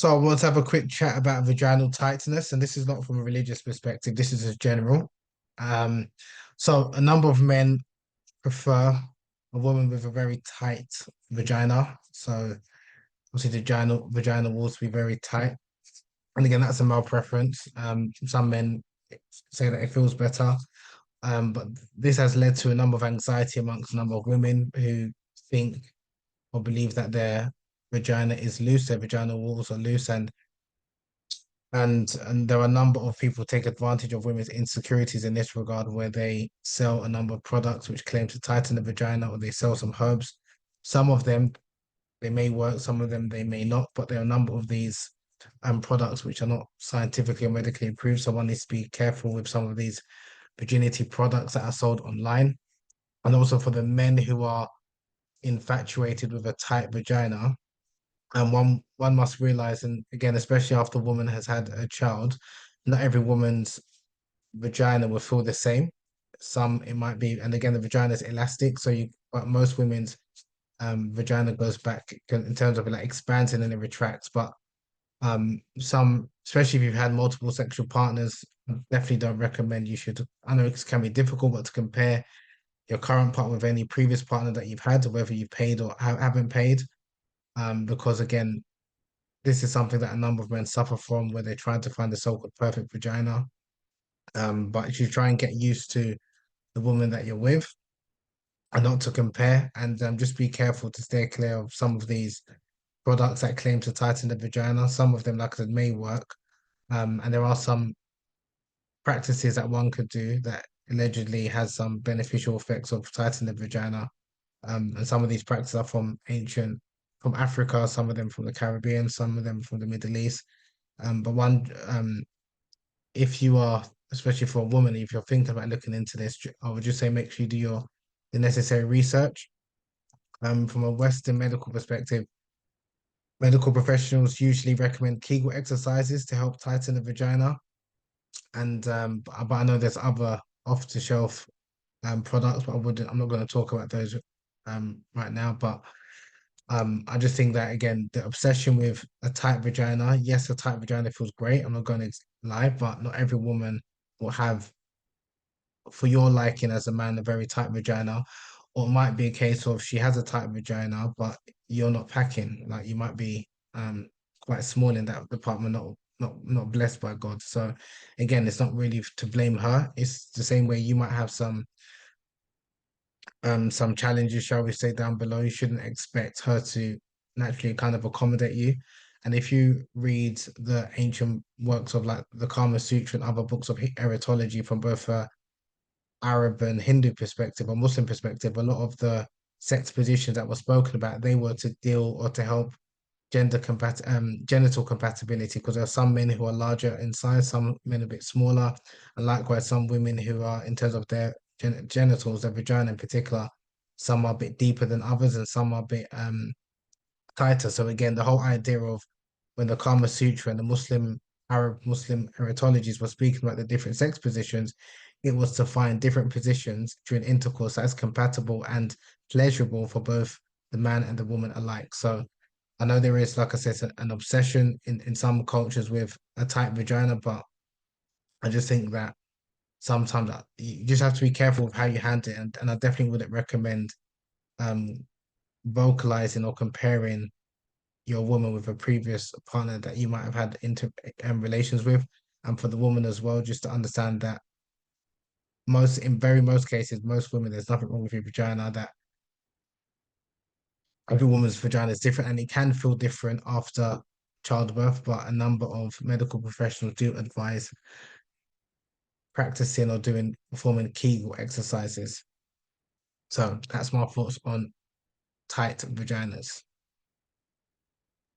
So I want to have a quick chat about vaginal tightness, and this is not from a religious perspective. This is as general. Um, so a number of men prefer a woman with a very tight vagina. So obviously the vagina walls to be very tight. And again, that's a male preference. Some men say that it feels better. But this has led to a number of anxiety amongst a number of women who think or believe that their vagina is loose, their vaginal walls are loose, and there are a number of people take advantage of women's insecurities in this regard, where they sell a number of products which claim to tighten the vagina, or they sell some herbs. Some of them they may work, some of them they may not, but there are a number of these products which are not scientifically or medically approved. So one needs to be careful with some of these virginity products that are sold online. And also for the men who are infatuated with a tight vagina, and one must realize, and again, especially after a woman has had a child, not every woman's vagina will feel the same. Some it might be, and again, the vagina is elastic, so but most women's vagina goes back in terms of like expands and then it retracts. But some, especially if you've had multiple sexual partners, definitely don't recommend you should. I know it can be difficult, but to compare your current partner with any previous partner that you've had, whether you've paid or haven't paid, because again, this is something that a number of men suffer from, where they're trying to find the so-called perfect vagina. But if you try and get used to the woman that you're with and not to compare, and just be careful to stay clear of some of these products that claim to tighten the vagina. Some of them, like I said, may work. And there are some practices that one could do that allegedly has some beneficial effects of tightening the vagina. And some of these practices are from Africa, some of them from the Caribbean, some of them from the Middle East. But if you are, especially for a woman, if you're thinking about looking into this, I would just say make sure you do the necessary research. From a Western medical perspective, medical professionals usually recommend Kegel exercises to help tighten the vagina. And but I know there's other off-the-shelf products, but I'm not going to talk about those right now. But I just think that again, the obsession with a tight vagina, yes, a tight vagina feels great. I'm not going to lie, but not every woman will have, for your liking as a man, a very tight vagina. Or it might be a case of she has a tight vagina, but you're not packing. Like you might be quite small in that department, not blessed by God. So again, it's not really to blame her. It's the same way you might have some challenges, shall we say, down below. You shouldn't expect her to naturally kind of accommodate you. And if you read the ancient works of like the Kama Sutra and other books of eritology from both Arab and Hindu perspective or Muslim perspective, a lot of the sex positions that were spoken about, they were to deal or to help genital compatibility, because there are some men who are larger in size, some men a bit smaller, and likewise some women who are, in terms of their genitals, their vagina in particular, some are a bit deeper than others and some are a bit tighter. So again, the whole idea of when the Kama Sutra and the Arab Muslim eritologies were speaking about the different sex positions, it was to find different positions during intercourse that's compatible and pleasurable for both the man and the woman alike. So I know there is, like I said, an obsession in some cultures with a tight vagina, but I just think that sometimes you just have to be careful with how you handle it. And I definitely wouldn't recommend um, vocalizing or comparing your woman with a previous partner that you might have had relations with. And for the woman as well, just to understand that in very most cases, most women, there's nothing wrong with your vagina, that every woman's vagina is different and it can feel different after childbirth, but a number of medical professionals do advise practicing or performing Kegel exercises. So that's my thoughts on tight vaginas.